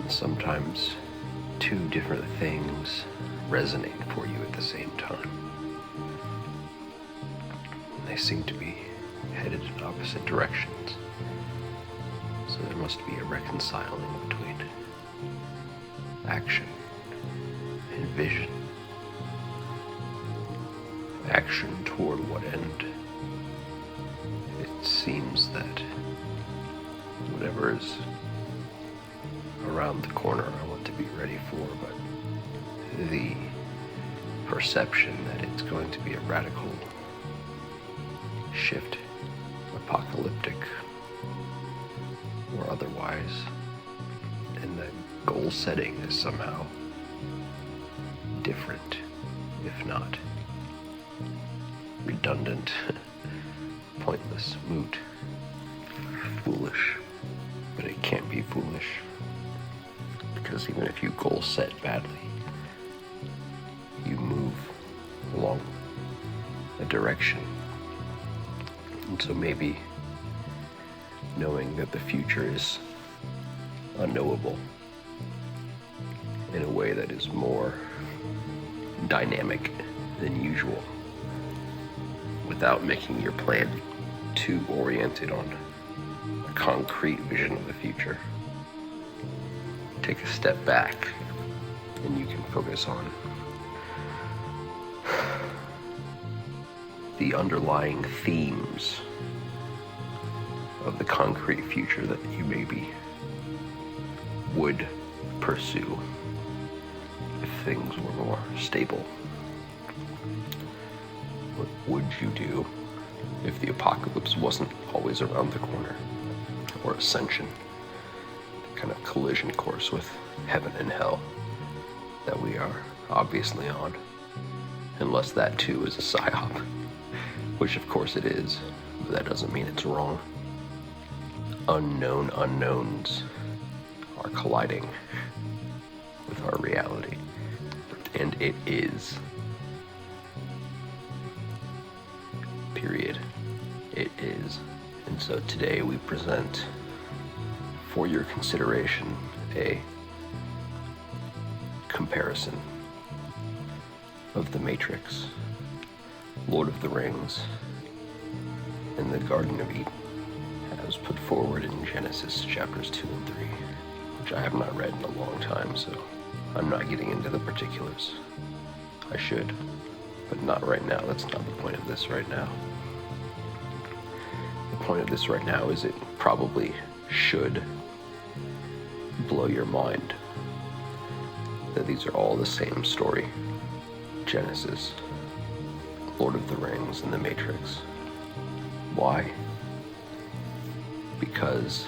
And sometimes two different things resonate for you at the same time. And they seem to be headed in opposite directions. So there must be a reconciling between action and vision. Action toward what end? It seems that whatever is around the corner I want to be ready for, but the perception that it's going to be a radical shift, apocalyptic or otherwise, and the goal setting is somehow different, if not redundant, pointless, moot, foolish. But it can't be foolish, because even if you goal set badly, you move along a direction. And so maybe knowing that the future is unknowable in a way that is more dynamic than usual, without making your plan too oriented on a concrete vision of the future. Take a step back and you can focus on the underlying themes of the concrete future that you maybe would pursue if things were more stable. What would you do if the apocalypse wasn't always around the corner? Or ascension, the kind of collision course with heaven and hell that we are obviously on, unless that too is a psyop, which of course it is, but that doesn't mean it's wrong. Unknown unknowns are colliding with our reality, and it is. Period. It is. And so today we present for your consideration a comparison of The Matrix, Lord of the Rings, and the Garden of Eden, as put forward in Genesis chapters 2 and 3, which I have not read in a long time, so I'm not getting into the particulars. I should, but not right now. That's not the point of this right now. The point of this right now is it probably should blow your mind that these are all the same story. Genesis, Lord of the Rings, and The Matrix. Why? Because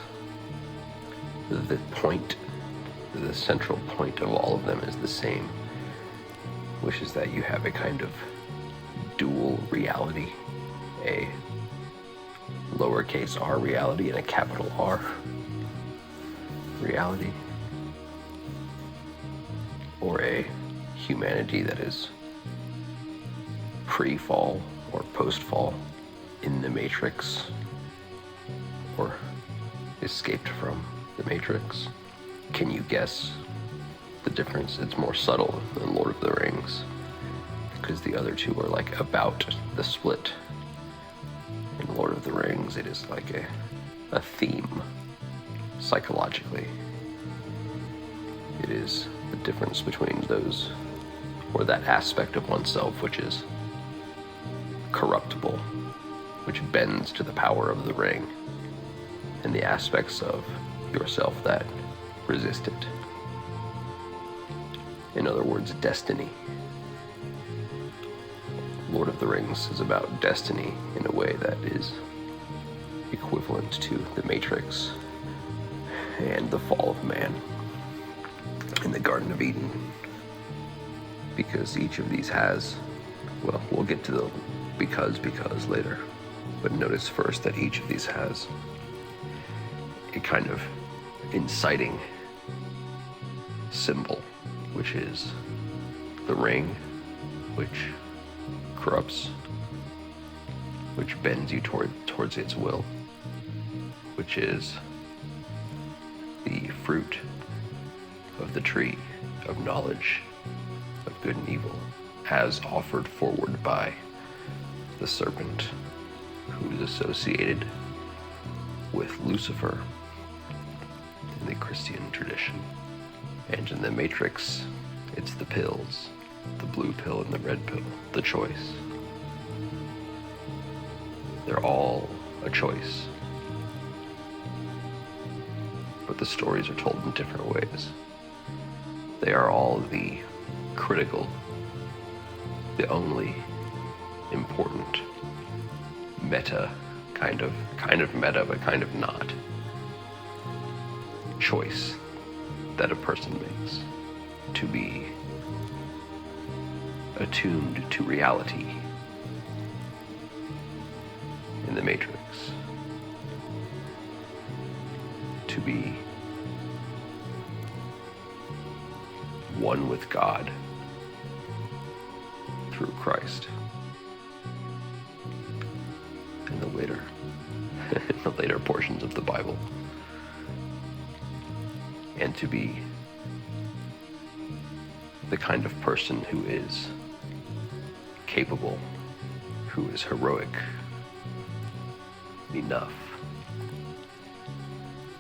the point, the central point of all of them is the same, which is that you have a kind of dual reality, a lowercase r reality and a capital R reality, or a humanity that is pre-fall or post-fall in the Matrix, or escaped from the Matrix. Can you guess the difference? It's more subtle than Lord of the Rings, because the other two are like about the split. In Lord of the Rings, it is like a theme, psychologically. It is the difference between those, or that aspect of oneself which is corruptible, which bends to the power of the ring, and the aspects of yourself that resist it. In other words, destiny. Lord of the Rings is about destiny in a way that is equivalent to the Matrix and the fall of man in the Garden of Eden. Because each of these has, well, we'll get to the because later, but notice first that each of these has a kind of inciting symbol, which is the ring, which corrupts, which bends you towards its will, which is the fruit of the tree of knowledge of good and evil, as offered forward by the serpent, who is associated with Lucifer in the Christian tradition. And in the Matrix, it's the pills, the blue pill and the red pill, the choice. They're all a choice. But the stories are told in different ways. They are all the critical, the only important meta, kind of meta, but kind of not, choice that a person makes to be attuned to reality in the Matrix, to be one with God through Christ. In the later portions of the Bible, and to be the kind of person who is capable, who is heroic enough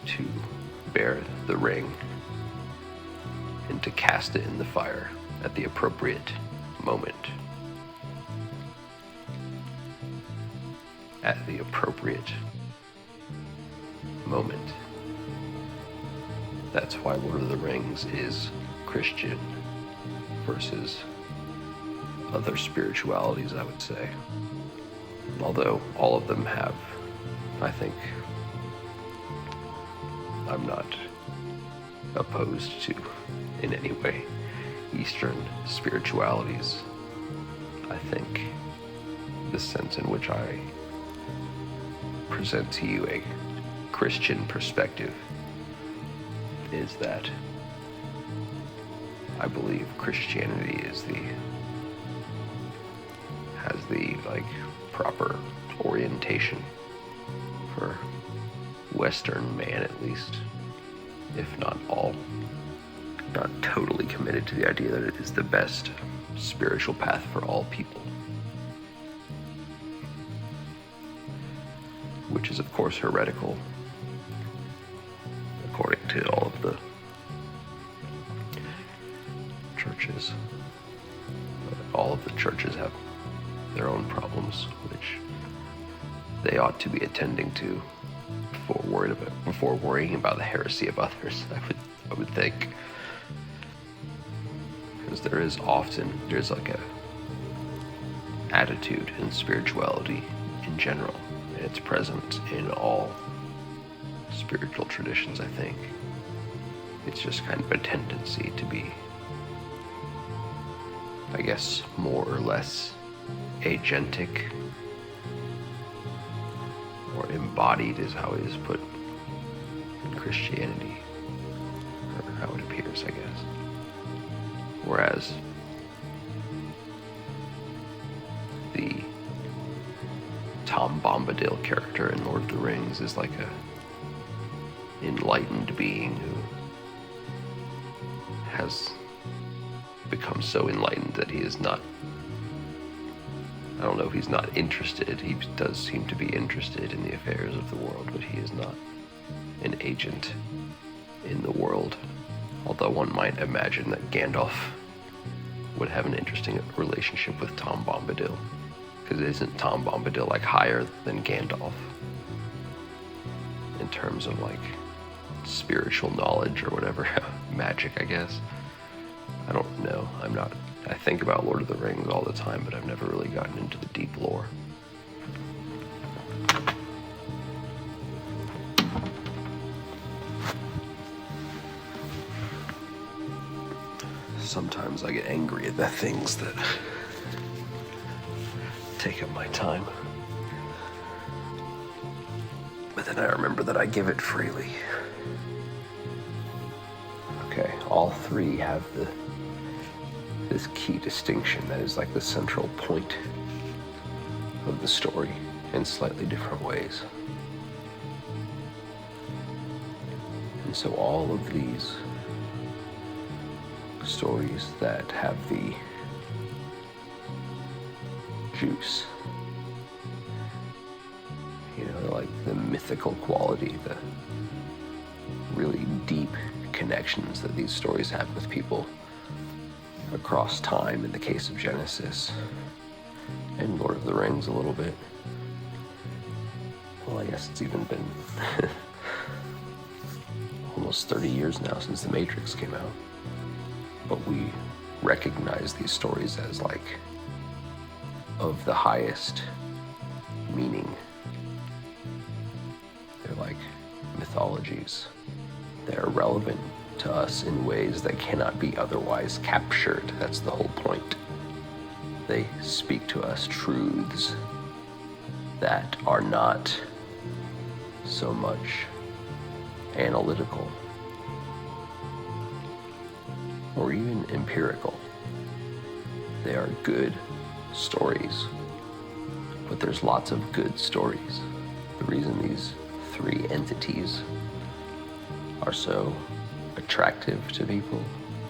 to bear the ring and to cast it in the fire at the appropriate moment. At the appropriate moment. That's why Lord of the Rings is Christian versus other spiritualities, I would say. Although all of them have, I think, I'm not opposed to, in any way, Eastern spiritualities. I think the sense in which I present to you a Christian perspective is that I believe Christianity has the proper orientation for Western man, at least, if not all. Not totally committed to the idea that it is the best spiritual path for all people, which is of course heretical according to all of the churches. All of the churches have their own problems, which they ought to be attending to before worrying about the heresy of others, I would think. Because there's like a attitude in spirituality in general, and it's present in all spiritual traditions, I think. It's just kind of a tendency to be, I guess, more or less agentic, or embodied is how it is put in Christianity, or how it appears, I guess. Whereas the Tom Bombadil character in Lord of the Rings is like a enlightened being who has become so enlightened that he is not, I don't know if he's not interested. He does seem to be interested in the affairs of the world, but he is not an agent in the world. Although one might imagine that Gandalf would have an interesting relationship with Tom Bombadil. Because isn't Tom Bombadil higher than Gandalf in terms of spiritual knowledge or whatever? Magic, I guess. I don't know. I think about Lord of the Rings all the time, but I've never really gotten into the deep lore. Sometimes I get angry at the things that take up my time. But then I remember that I give it freely. Okay, all three have this key distinction that is the central point of the story in slightly different ways. And so all of these stories that have the juice. You know, like the mythical quality, the really deep connections that these stories have with people across time in the case of Genesis and Lord of the Rings a little bit. Well, I guess it's even been almost 30 years now since The Matrix came out. But we recognize these stories as like of the highest meaning. They're like mythologies. They're relevant to us in ways that cannot be otherwise captured. That's the whole point. They speak to us truths that are not so much analytical or even empirical. They are good stories, but there's lots of good stories. The reason these three entities are so attractive to people,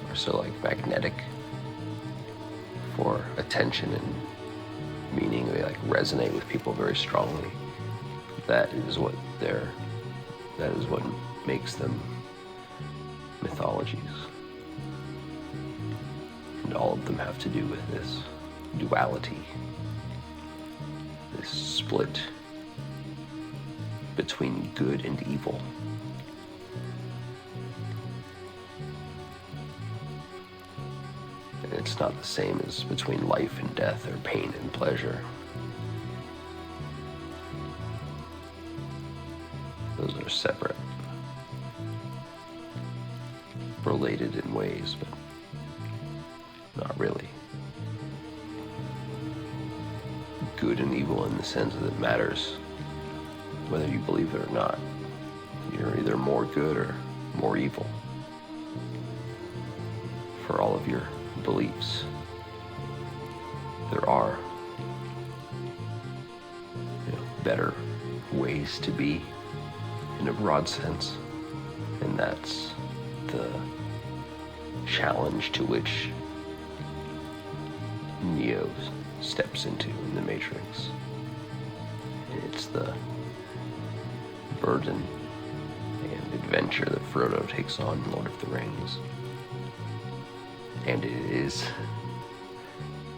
are so like magnetic for attention and meaning, they like resonate with people very strongly. That is what makes them mythologies. And all of them have to do with this duality, this split between good and evil. And it's not the same as between life and death or pain and pleasure. Those are separate, related in ways, but not really. Good and evil in the sense that it matters whether you believe it or not. You're either more good or more evil for all of your beliefs. There are, better ways to be in a broad sense, and that's the challenge to which Neo steps into in The Matrix. It's the burden and adventure that Frodo takes on in Lord of the Rings. And it is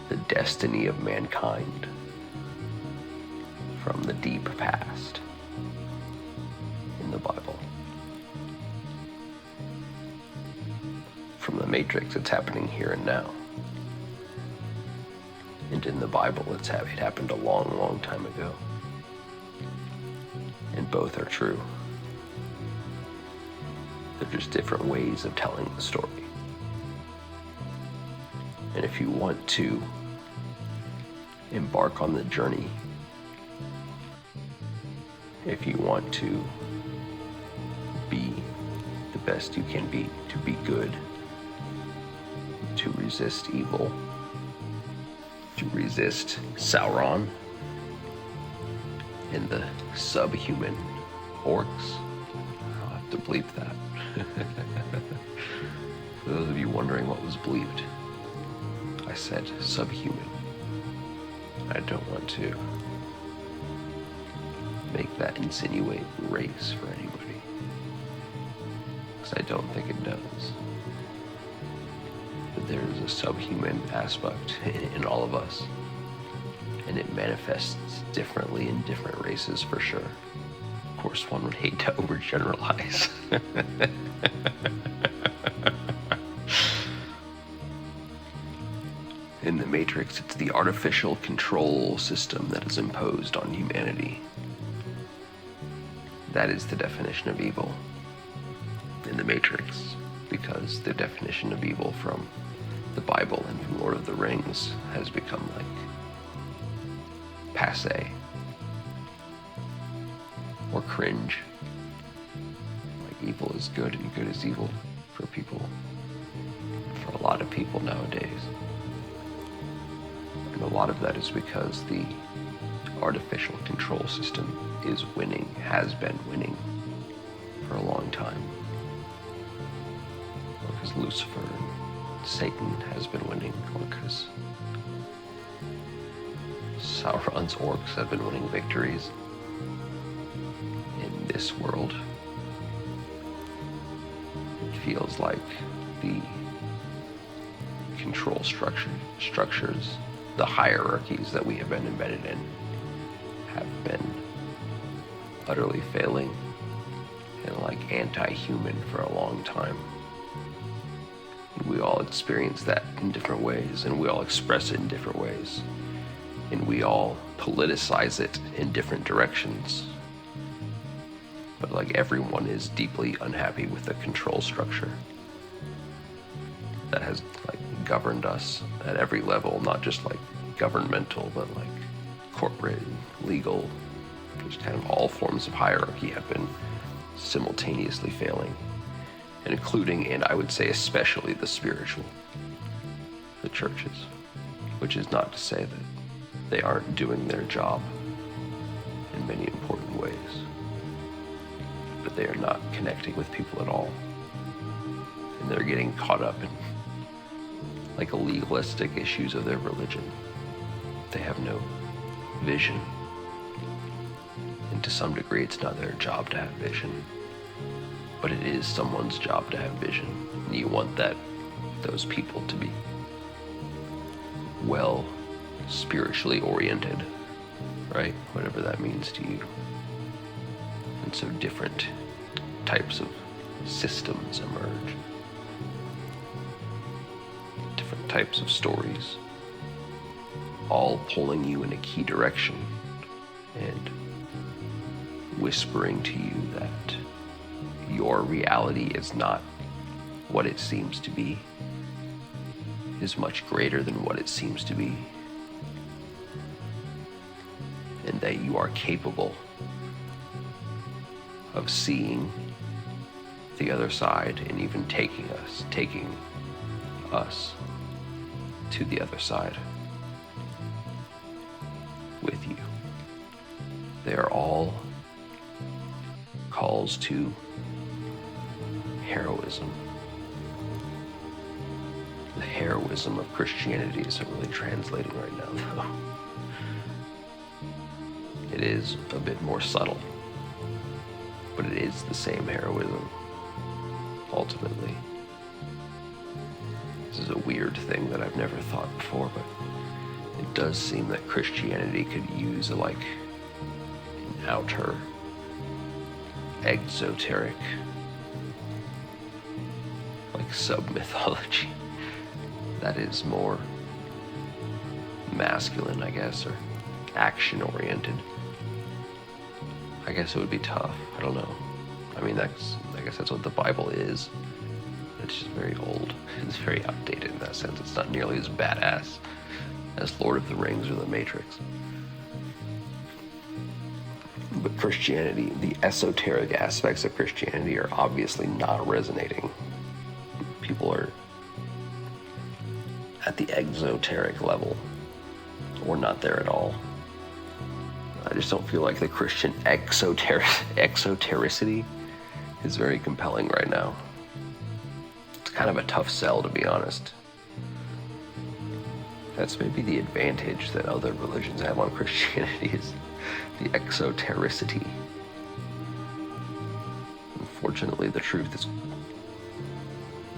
the destiny of mankind from the deep past in the Bible. From The Matrix, it's happening here and now. And in the Bible, it happened a long, long time ago. And both are true. They're just different ways of telling the story. And if you want to embark on the journey, if you want to be the best you can be, to be good, to resist evil, to resist Sauron and the subhuman orcs. I'll have to bleep that. For those of you wondering what was bleeped, I said subhuman. I don't want to make that insinuate race for anybody, because I don't think it does. But there is a subhuman aspect in all of us, and it manifests differently in different races for sure. Of course, one would hate to overgeneralize. In The Matrix, it's the artificial control system that is imposed on humanity. That is the definition of evil in The Matrix, because the definition of evil from the Bible and from Lord of the Rings has become like passé or cringe. Like evil is good and good is evil for people, for a lot of people nowadays. And a lot of that is because the artificial control system is winning, has been winning for a long time. Because Lucifer and Satan has been winning, or because Sauron's orcs have been winning victories in this world. It feels like the control structures, the hierarchies that we have been embedded in, have been utterly failing and like anti-human for a long time. And we all experience that in different ways, and we all express it in different ways, and we all politicize it in different directions. But like everyone is deeply unhappy with the control structure that has like governed us at every level, not just like governmental, but like corporate, legal, just kind of all forms of hierarchy have been simultaneously failing, and including, and I would say especially, the spiritual, the churches, which is not to say that they aren't doing their job in many important ways, but they are not connecting with people at all, and they're getting caught up in like legalistic issues of their religion. They have no vision, and to some degree it's not their job to have vision, but it is someone's job to have vision, and you want those people to be well spiritually oriented, right? Whatever that means to you. And so different types of systems emerge, different types of stories, all pulling you in a key direction and whispering to you that your reality is not what it seems to be, is much greater than what it seems to be, and that you are capable of seeing the other side and even taking us to the other side with you. They are all calls to heroism. The heroism of Christianity isn't really translating right now, though. It is a bit more subtle, but it is the same heroism, ultimately. This is a weird thing that I've never thought before, but it does seem that Christianity could use like an outer, exoteric, like sub-mythology that is more masculine, I guess, or action-oriented. I guess it would be tough. I don't know. I mean, I guess that's what the Bible is. It's just very old. It's very outdated in that sense. It's not nearly as badass as Lord of the Rings or The Matrix. But Christianity, the esoteric aspects of Christianity are obviously not resonating. People are at the exoteric level, or not there at all. I just don't feel like the Christian exotericity is very compelling right now. It's kind of a tough sell, to be honest. That's maybe the advantage that other religions have on Christianity, is the exotericity. Unfortunately, the truth is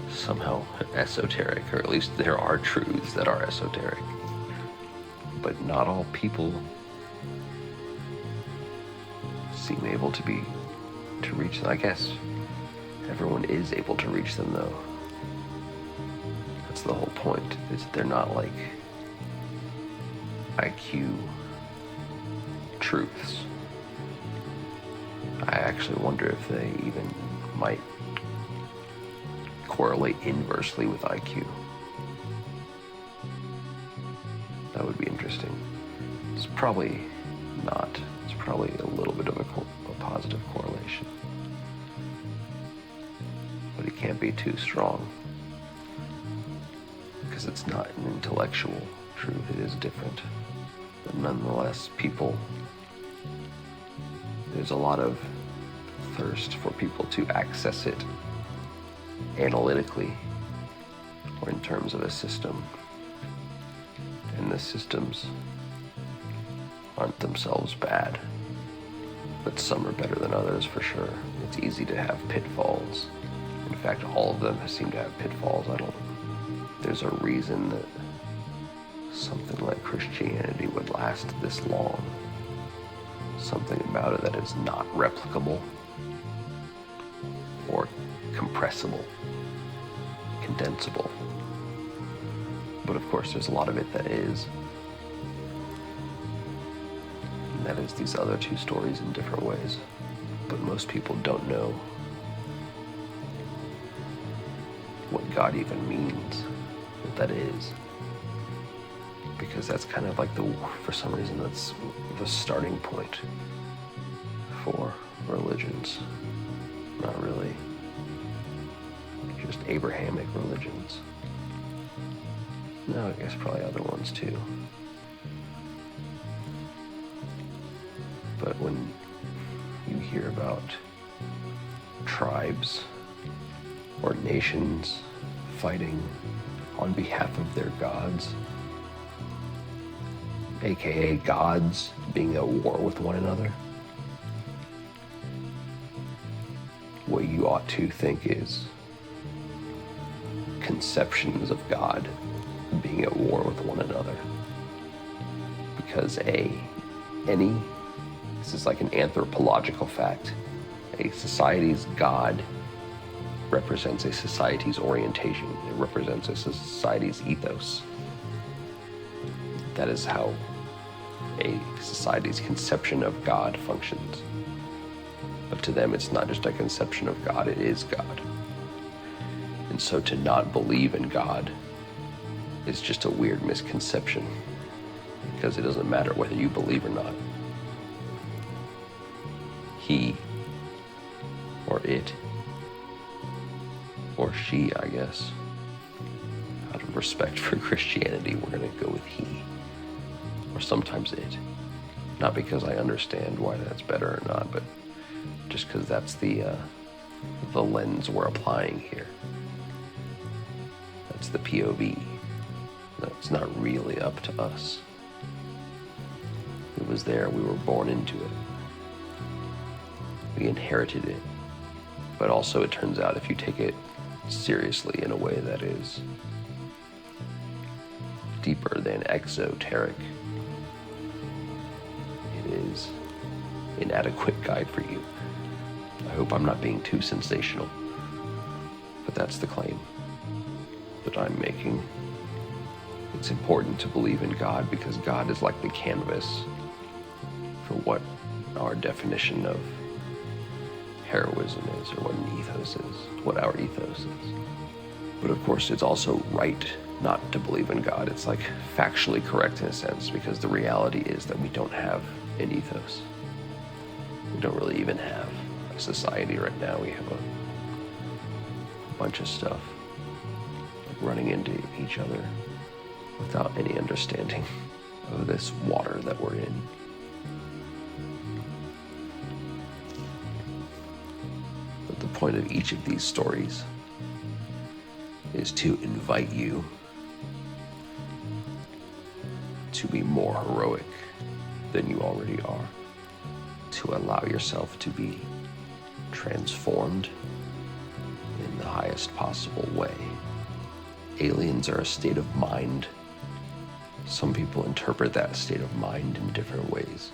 somehow esoteric, or at least there are truths that are esoteric. But not all people seem able to reach them. I guess everyone is able to reach them, though. That's the whole point, is that they're not like IQ truths. I actually wonder if they even might correlate inversely with IQ. That would be interesting. It's probably not. It's probably a little bit of a positive correlation. But it can't be too strong, because it's not an intellectual truth. It is different. But nonetheless, there's a lot of thirst for people to access it analytically, or in terms of a system. And the systems aren't themselves bad, but some are better than others for sure. It's easy to have pitfalls. In fact, all of them seem to have pitfalls. There's a reason that something like Christianity would last this long. Something about it that is not replicable or compressible, condensable. But of course, there's a lot of it that is. And that is these other two stories in different ways. But most people don't know what God even means, what that is. Because that's kind of like for some reason, that's the starting point for religions. Not really. Just Abrahamic religions. No, I guess probably other ones too. But when you hear about tribes or nations fighting on behalf of their gods, aka gods being at war with one another, what you ought to think is conceptions of God being at war with one another. Because this is like an anthropological fact, a society's God represents a society's orientation. It represents a society's ethos. That is how a society's conception of God functions. But to them, it's not just a conception of God, it is God. And so to not believe in God is just a weird misconception, because it doesn't matter whether you believe or not. He, or it, or she, I guess, out of respect for Christianity, we're going to go with he, or sometimes it. Not because I understand why that's better or not, but just because that's the lens we're applying here. That's the POV. That's not really up to us. It was there, we were born into it. We inherited it. But also it turns out if you take it seriously in a way that is deeper than exoteric, it is an inadequate guide for you. I hope I'm not being too sensational, but that's the claim that I'm making. It's important to believe in God because God is like the canvas for what our definition of heroism is, or what an ethos is, what our ethos is. But of course, it's also right not to believe in God. It's like factually correct in a sense, because the reality is that we don't have an ethos. We don't really even have a society right now. We have a bunch of stuff like running into each other without any understanding of this water that we're in. But the point of each of these stories is to invite you to be more heroic than you already are, to allow yourself to be transformed in the highest possible way. Aliens are a state of mind. Some people interpret that state of mind in different ways.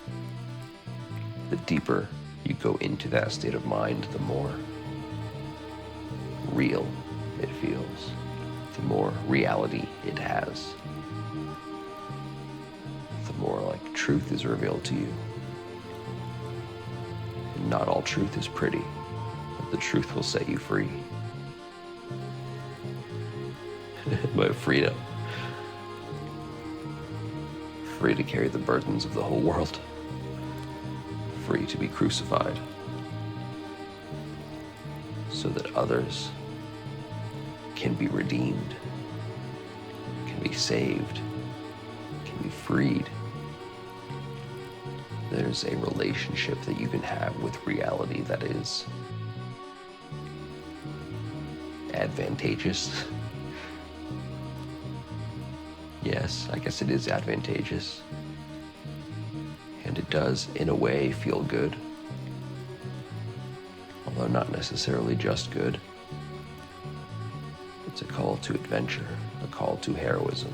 The deeper you go into that state of mind, the more real it feels, the more reality it has, the more like truth is revealed to you. And not all truth is pretty, but the truth will set you free. By freedom. Free to carry the burdens of the whole world. Free to be crucified. So that others can be redeemed, can be saved, can be freed. There's a relationship that you can have with reality that is advantageous Yes, I guess it is advantageous. And it does, in a way, feel good. Although not necessarily just good. It's a call to adventure, a call to heroism.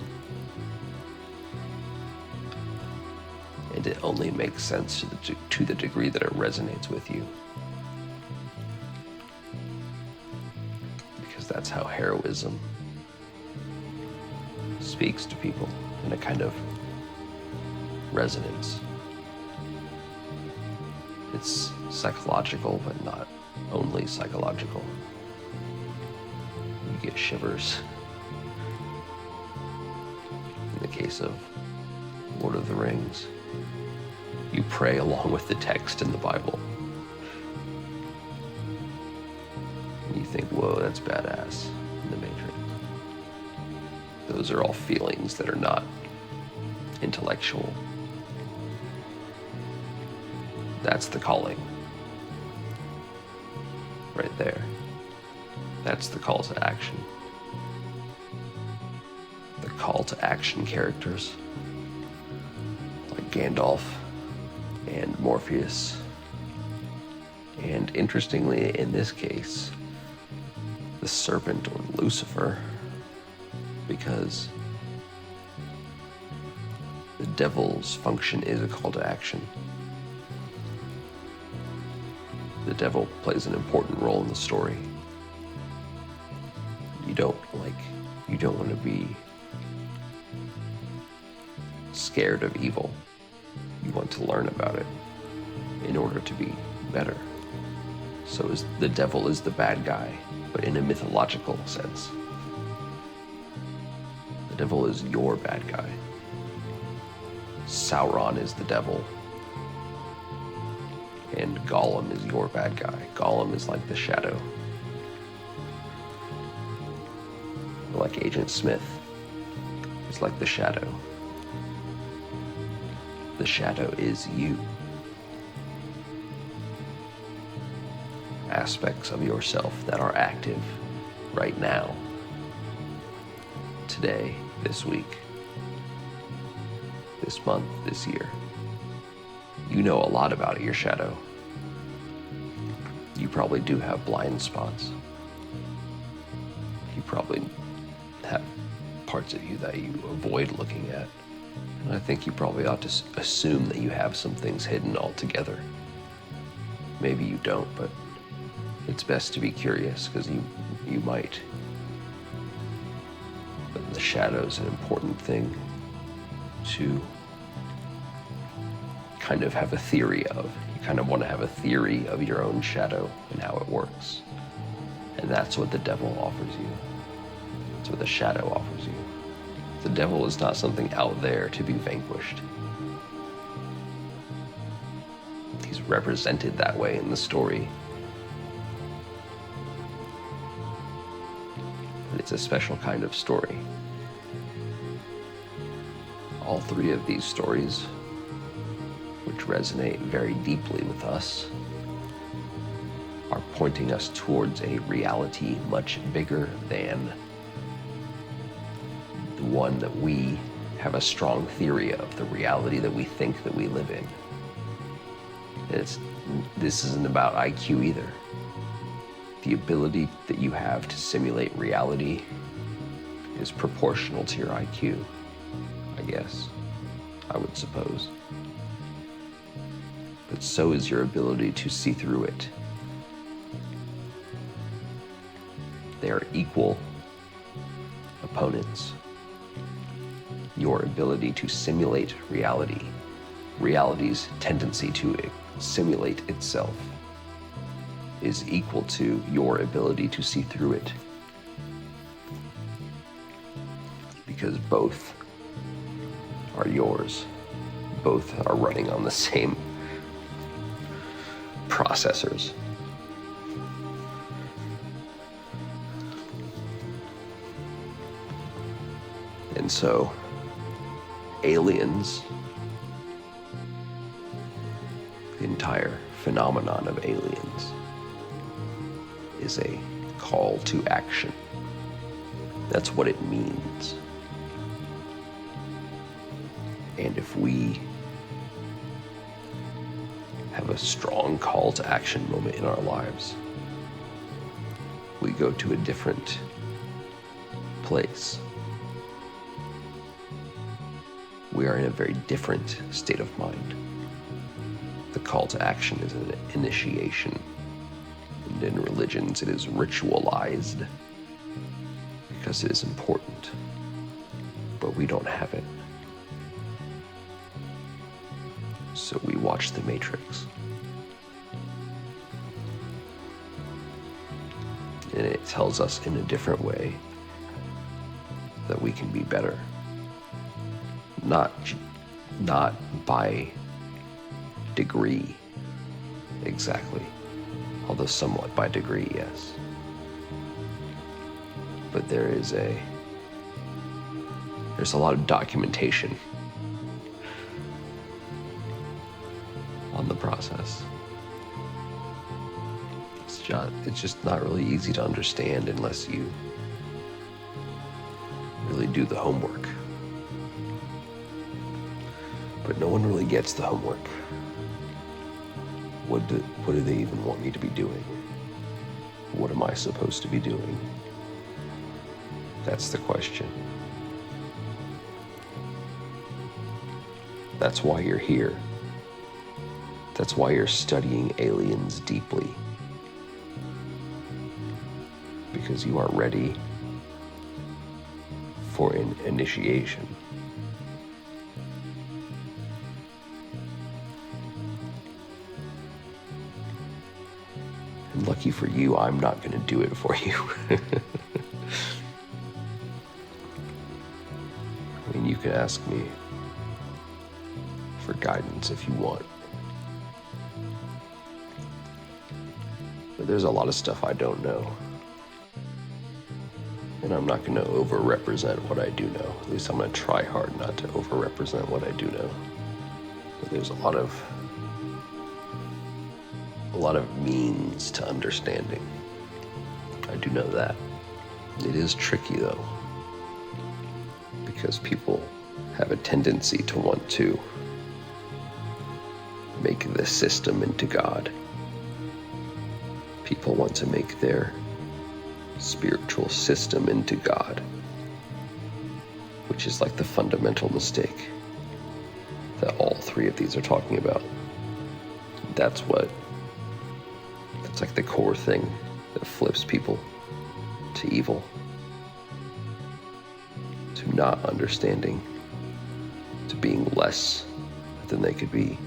And it only makes sense to the degree that it resonates with you. Because that's how heroism speaks to people, in a kind of resonance. It's psychological, but not only psychological. You get shivers. In the case of Lord of the Rings, you pray along with the text in the Bible. And you think, whoa, that's badass in the Matrix. Those are all feelings that are not intellectual. That's the calling. Right there. That's the call to action. The call to action characters like Gandalf and Morpheus. And interestingly, in this case, the serpent or Lucifer, because the devil's function is a call to action. The devil plays an important role in the story. You don't want to be scared of evil. You want to learn about it in order to be better. So the devil is the bad guy, but in a mythological sense. The devil is your bad guy. Sauron is the devil. And Gollum is your bad guy. Gollum is like the shadow. Like Agent Smith is like the shadow. The shadow is you. Aspects of yourself that are active right now, today, this week, this month, this year. You know a lot about your shadow. You probably do have blind spots. You probably have parts of you that you avoid looking at. And I think you probably ought to assume that you have some things hidden altogether. Maybe you don't, but it's best to be curious, because you might. But the shadow's an important thing to kind of have a theory of. You kind of want to have a theory of your own shadow and how it works. And that's what the devil offers you. That's what the shadow offers you. The devil is not something out there to be vanquished. He's represented that way in the story. But it's a special kind of story. All three of these stories, which resonate very deeply with us, are pointing us towards a reality much bigger than the one that we have a strong theory of, the reality that we think that we live in. This isn't about IQ either. The ability that you have to simulate reality is proportional to your IQ, I guess, I would suppose. But so is your ability to see through it. They are equal opponents. Your ability to simulate reality, reality's tendency to simulate itself, is equal to your ability to see through it. Because both are yours. Both are running on the same processors. And so, aliens, the entire phenomenon of aliens, is a call to action. That's what it means. And if we have a strong call to action moment in our lives, we go to a different place. We are in a very different state of mind. The call to action is an initiation. And in religions, it is ritualized because it is important, but we don't have it. So we watch The Matrix. And it tells us in a different way that we can be better. Not by degree, exactly. Although somewhat by degree, yes. But there's a lot of documentation on the process. It's just not really easy to understand unless you really do the homework. But no one really gets the homework. What do they even want me to be doing? What am I supposed to be doing? That's the question. That's why you're here. That's why you're studying aliens deeply. Because you are ready for an initiation. And lucky for you, I'm not going to do it for you. I mean, you can ask me for guidance if you want. But there's a lot of stuff I don't know. And I'm not going to over-represent what I do know. At least I'm going to try hard not to over-represent what I do know. But there's a lot of means to understanding. I do know that. It is tricky though, because people have a tendency to want to make the system into God. People want to make their spiritual system into God, which is like the fundamental mistake that all three of these are talking about. That's like the core thing that flips people to evil, to not understanding, to being less than they could be.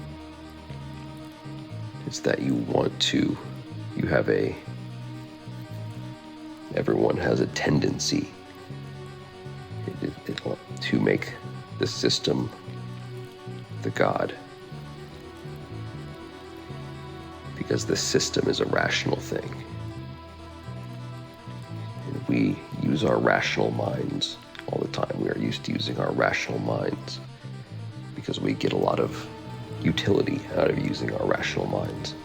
It's that everyone has a tendency to make the system the God. Because the system is a rational thing. And we use our rational minds all the time. We are used to using our rational minds because we get a lot of utility out of using our rational minds,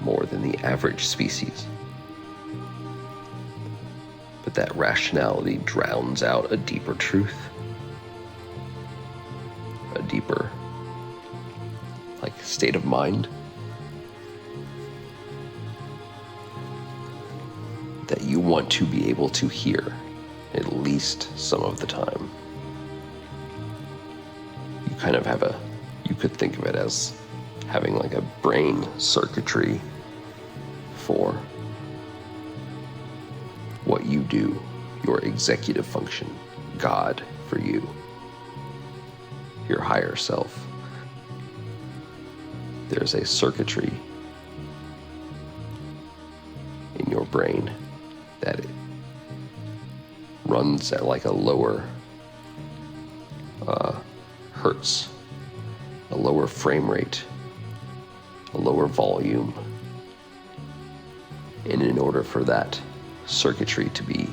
more than the average species. But that rationality drowns out a deeper truth, a deeper state of mind that you want to be able to hear at least some of the time. You kind of you could think of it as having like a brain circuitry for what you do, your executive function, God for you, your higher self. There's a circuitry in your brain that it runs at like a lower hertz, a lower frame rate, a lower volume. And in order for that circuitry to be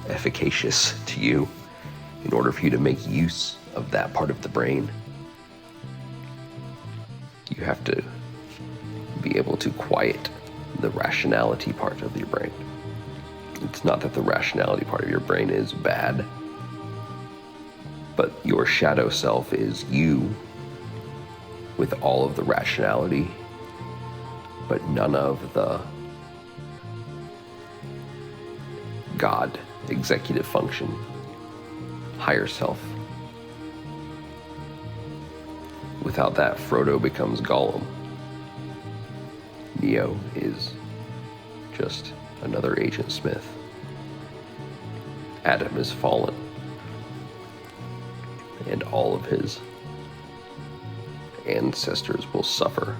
efficacious to you, in order for you to make use of that part of the brain, you have to be able to quiet the rationality part of your brain. It's not that the rationality part of your brain is bad. But your shadow self is you with all of the rationality, but none of the God executive function, higher self. Without that, Frodo becomes Gollum. Neo is just another Agent Smith. Adam is fallen, and all of his ancestors will suffer,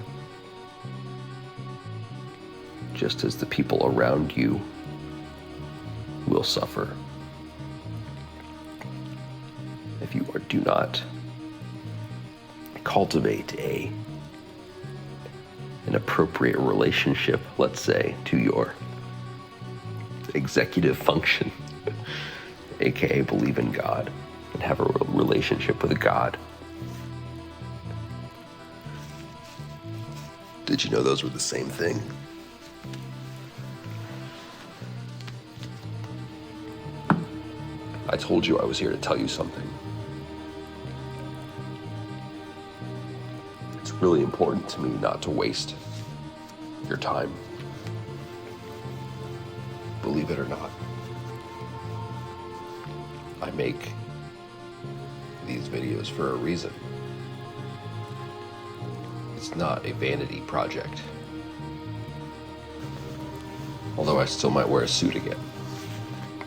just as the people around you will suffer if you do not cultivate an appropriate relationship, let's say, to your executive function, aka believe in God and have a relationship with God. Did you know those were the same thing? I told you I was here to tell you something. It's really important to me not to waste your time. Believe it or not. I make these videos for a reason. It's not a vanity project. Although I still might wear a suit again,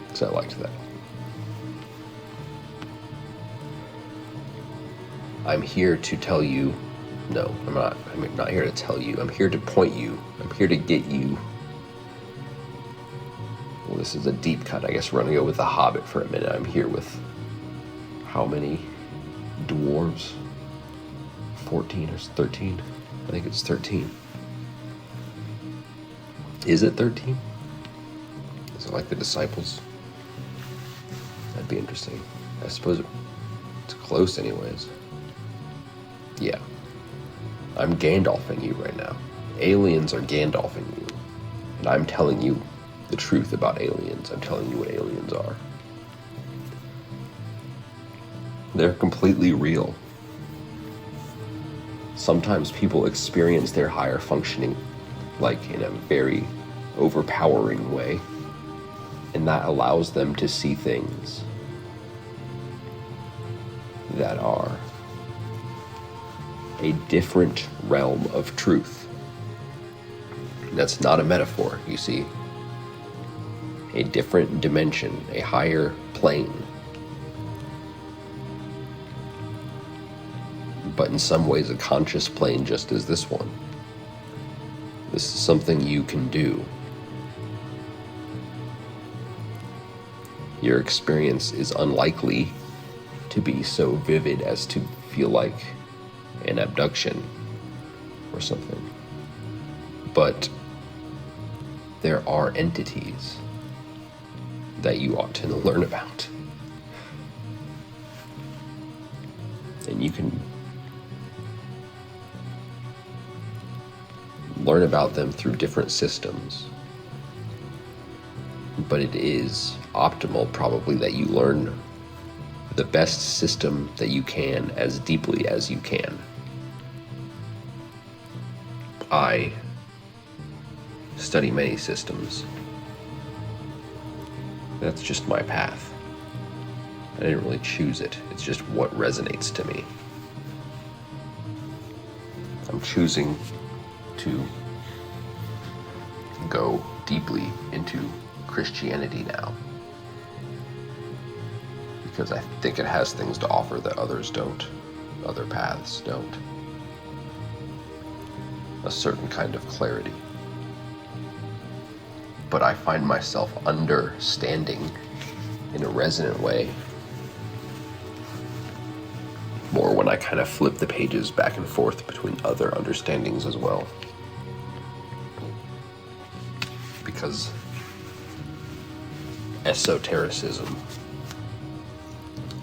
because I liked that. I'm here to tell you, no, I'm not here to tell you. I'm here to point you. I'm here to get you. Well, this is a deep cut. I guess we're gonna go with The Hobbit for a minute. I'm here with how many dwarves? 14 or 13? I think it's 13. Is it 13? Is it like the disciples? That'd be interesting. I suppose it's close anyways. Yeah. I'm Gandalfing you right now. Aliens are Gandalfing you. And I'm telling you the truth about aliens. I'm telling you what aliens are. They're completely real. Sometimes people experience their higher functioning like in a very overpowering way, and that allows them to see things that are a different realm of truth. That's not a metaphor, you see. A different dimension, a higher plane. But in some ways a conscious plane just as this one. This is something you can do. Your experience is unlikely to be so vivid as to feel like an abduction or something. But there are entities that you ought to learn about. And you can learn about them through different systems. But it is optimal probably that you learn the best system that you can as deeply as you can. I study many systems. That's just my path. I didn't really choose it. It's just what resonates to me. I'm choosing to go deeply into Christianity now, because I think it has things to offer that others don't, other paths don't. A certain kind of clarity. But I find myself understanding in a resonant way more when I kind of flip the pages back and forth between other understandings as well. Because esotericism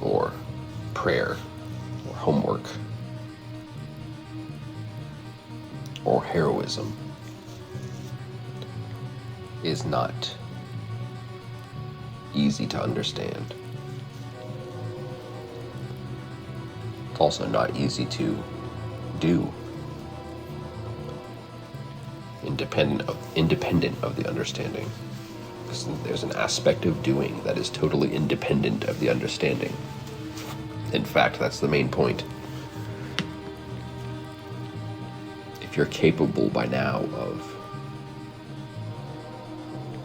or prayer or homework or heroism is not easy to understand. also not easy to do, independent of the understanding. Because there's an aspect of doing that is totally independent of the understanding. In fact, that's the main point. If you're capable by now of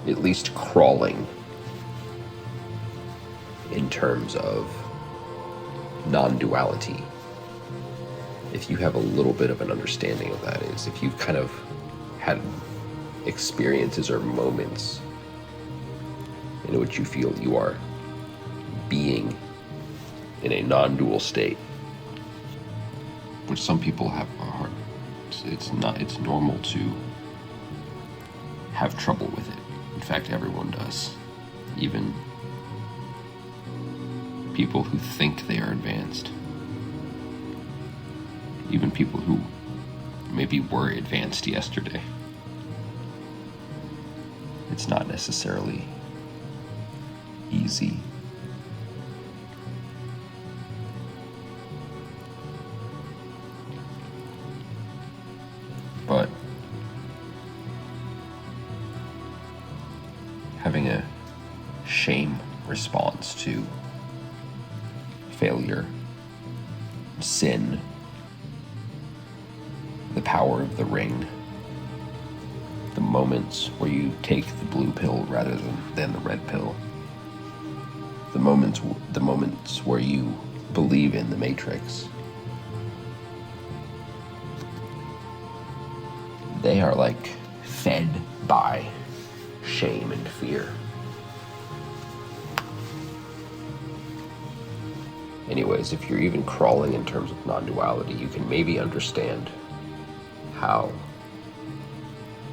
at least crawling in terms of non-duality, if you have a little bit of an understanding of that, is if you've kind of had experiences or moments in which you feel you are being in a non-dual state, which some people have a hard. It's normal to have trouble with it. In fact, everyone does. Even people who think they are advanced. Even people who maybe were advanced yesterday. It's not necessarily easy. But having a shame response to failure, sin, the power of the ring, the moments where you take the blue pill rather than the red pill, the moments where you believe in the Matrix, they are like fed by shame and fear. Anyways, if you're even crawling in terms of non-duality, you can maybe understand how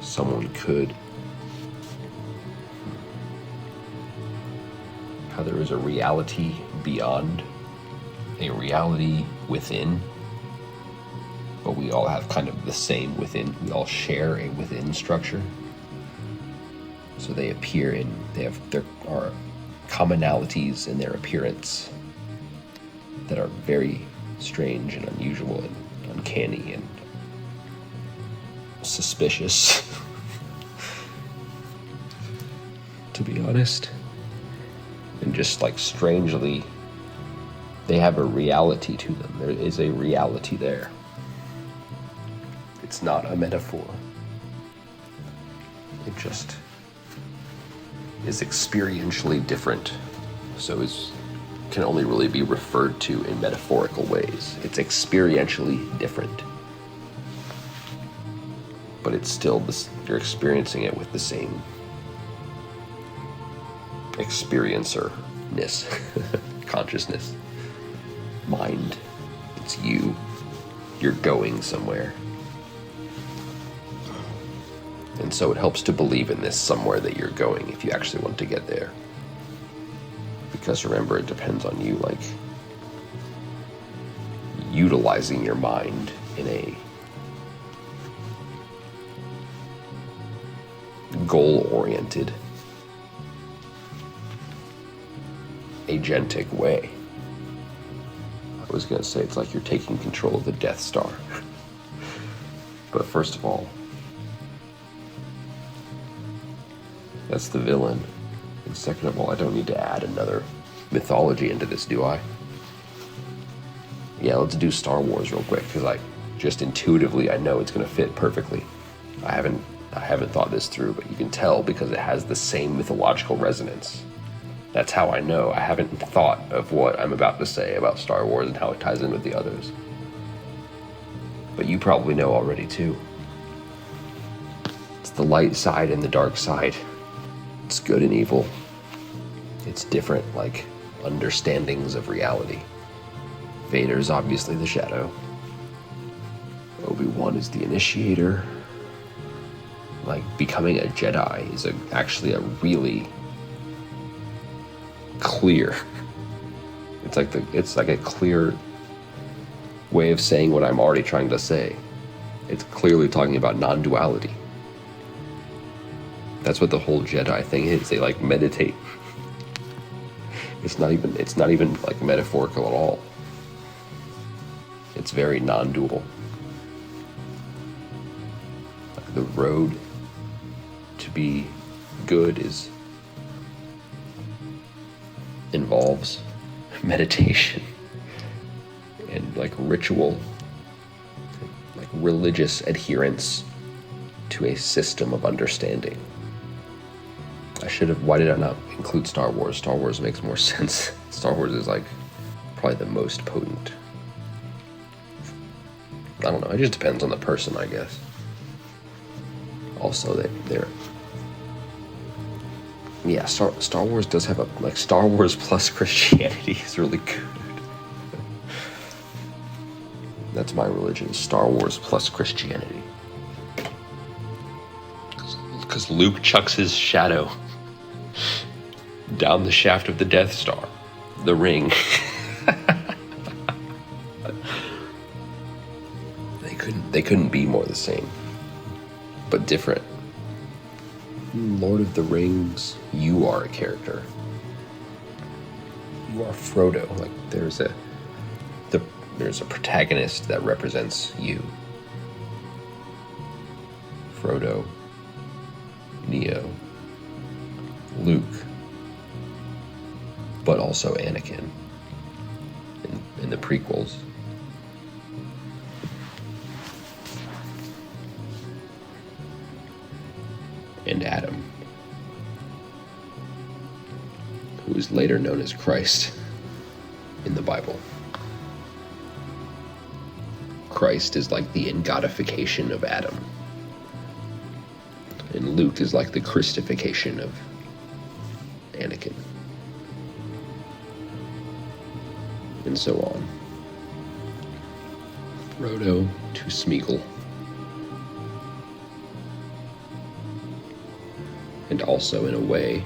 someone could, how there is a reality beyond, a reality within, but we all have kind of the same within. We all share a within structure. So there are commonalities in their appearance that are very strange and unusual and uncanny and suspicious, to be honest. And just like strangely, they have a reality to them. There is a reality there. It's not a metaphor. It just is experientially different. So it can only really be referred to in metaphorical ways. It's experientially different. But it's still this, you're experiencing it with the same experiencer-ness, consciousness, mind. It's you. You're going somewhere. And so it helps to believe in this somewhere that you're going if you actually want to get there. Because remember, it depends on you, like, utilizing your mind in a goal-oriented, agentic way. I was going to say it's like you're taking control of the Death Star. But first of all, that's the villain. And second of all, I don't need to add another mythology into this, do I? Yeah, let's do Star Wars real quick, because just intuitively I know it's going to fit perfectly. I haven't thought this through, but you can tell because it has the same mythological resonance. That's how I know. I haven't thought of what I'm about to say about Star Wars and how it ties in with the others. But you probably know already too. It's the light side and the dark side. It's good and evil. It's different, like, understandings of reality. Vader's obviously the shadow. Obi-Wan is the initiator. Like, becoming a Jedi is actually a really clear. It's like a clear way of saying what I'm already trying to say. It's clearly talking about non-duality. That's what the whole Jedi thing is. They like meditate. It's not even like metaphorical at all. It's very non-dual. The road to be good involves meditation and like ritual, like religious adherence to a system of understanding. Why did I not include Star Wars? Star Wars makes more sense. Star Wars is like probably the most potent. I don't know, it just depends on the person, I guess. Also, Star Wars does have Star Wars plus Christianity is really good. That's my religion, Star Wars plus Christianity. Because Luke chucks his shadow down the shaft of the Death Star, the ring. They couldn't be more the same, but different. Lord of the Rings, you are a character. You are Frodo. Like there's a protagonist that represents you. Frodo, Neo, Luke, but also Anakin in the prequels. And Adam, who is later known as Christ in the Bible. Christ is like the engodification of Adam, and Luke is like the Christification of Anakin, and so on. Frodo to Smeagol. And also, in a way,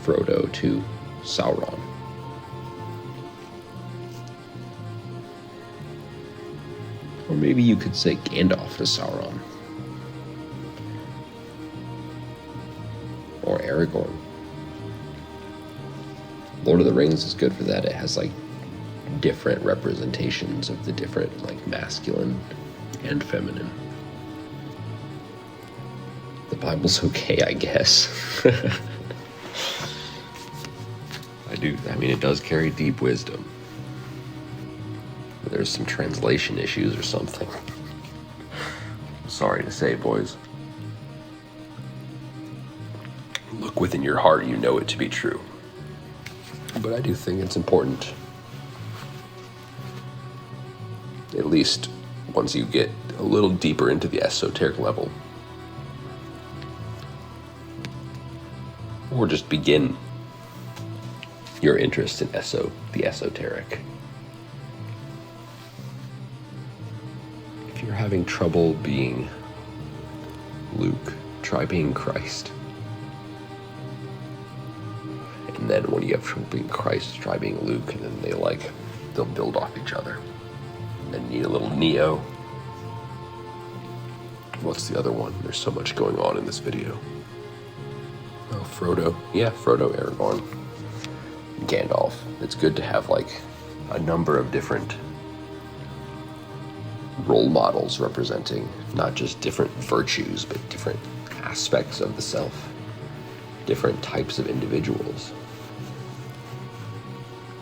Frodo to Sauron. Or maybe you could say Gandalf to Sauron. Or Aragorn. Lord of the Rings is good for that. It has like different representations of the different like masculine and feminine. The Bible's okay, I guess. I mean, it does carry deep wisdom. But there's some translation issues or something. Sorry to say, boys. Look within your heart, you know it to be true. But I do think it's important, at least once you get a little deeper into the esoteric level, or just begin your interest in the esoteric. If you're having trouble being Luke, try being Christ. And then when you have trouble being Christ, try being Luke, and then they'll build off each other. And then you need a little Neo. What's the other one? There's so much going on in this video. Oh, Frodo. Yeah, Frodo, Aragorn, Gandalf. It's good to have like a number of different role models representing not just different virtues, but different aspects of the self, different types of individuals,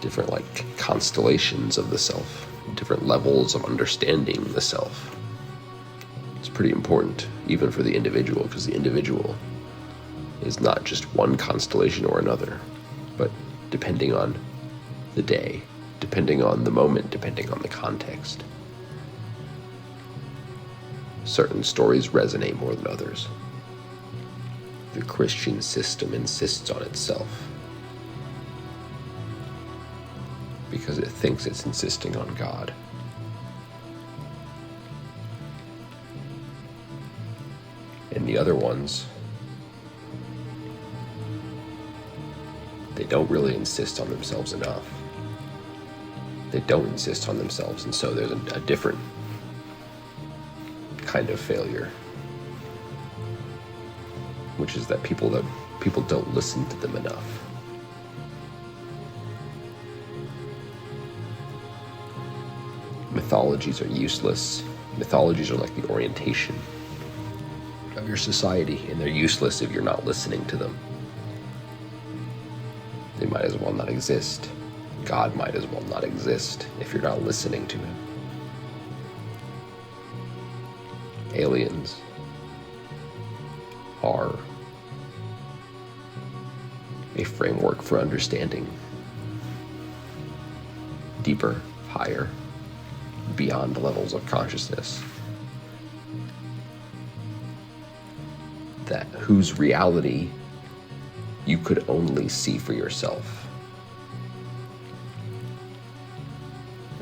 different like constellations of the self, different levels of understanding the self. It's pretty important, even for the individual, because the individual is not just one constellation or another, but depending on the day, depending on the moment, depending on the context. Certain stories resonate more than others. The Christian system insists on itself because it thinks it's insisting on God. And the other ones, they don't really insist on themselves enough. They don't insist on themselves, and so there's a different kind of failure, which is that people don't listen to them enough. mythologies are useless. Mythologies are like the orientation of your society, and they're useless if you're not listening to them. They might as well not exist. God might as well not exist if you're not listening to him. Aliens are a framework for understanding deeper, higher, beyond levels of consciousness, that whose reality you could only see for yourself.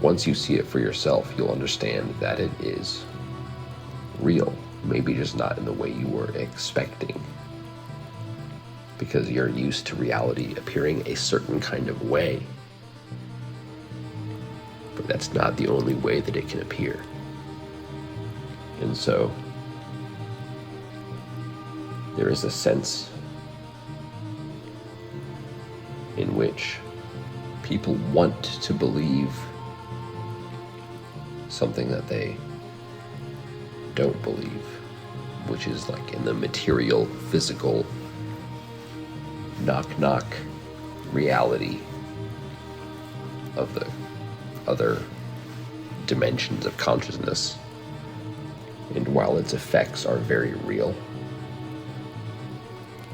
Once you see it for yourself, you'll understand that it is real, maybe just not in the way you were expecting, because you're used to reality appearing a certain kind of way. But that's not the only way that it can appear. And so there is a sense in which people want to believe something that they don't believe, which is like in the material, physical, knock reality of the other dimensions of consciousness. And while its effects are very real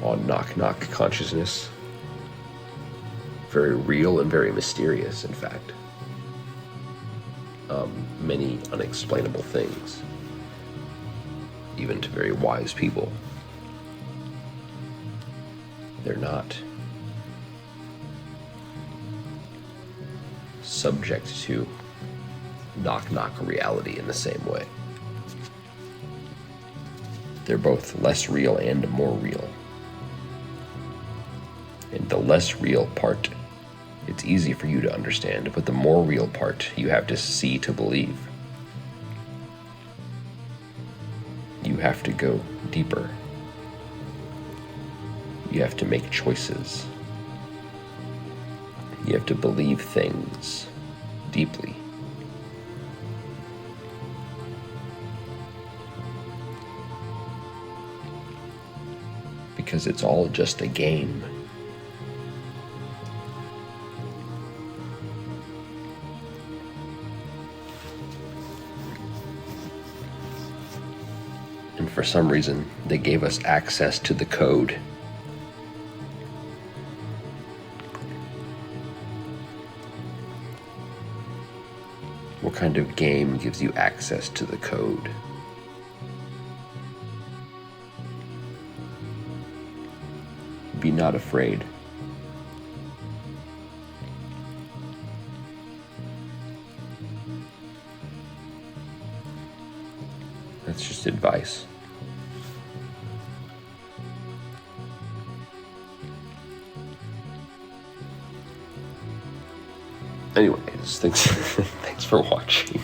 on knock consciousness, very real and very mysterious, in fact, many unexplainable things, even to very wise people, they're not subject to knock reality in the same way. They're both less real and more real. And the less real part, it's easy for you to understand, but the more real part, you have to see to believe. You have to go deeper. You have to make choices. You have to believe things deeply. Because it's all just a game. And for some reason, they gave us access to the code. What kind of game gives you access to the code? Be not afraid. That's just advice. Anyways, thanks for watching.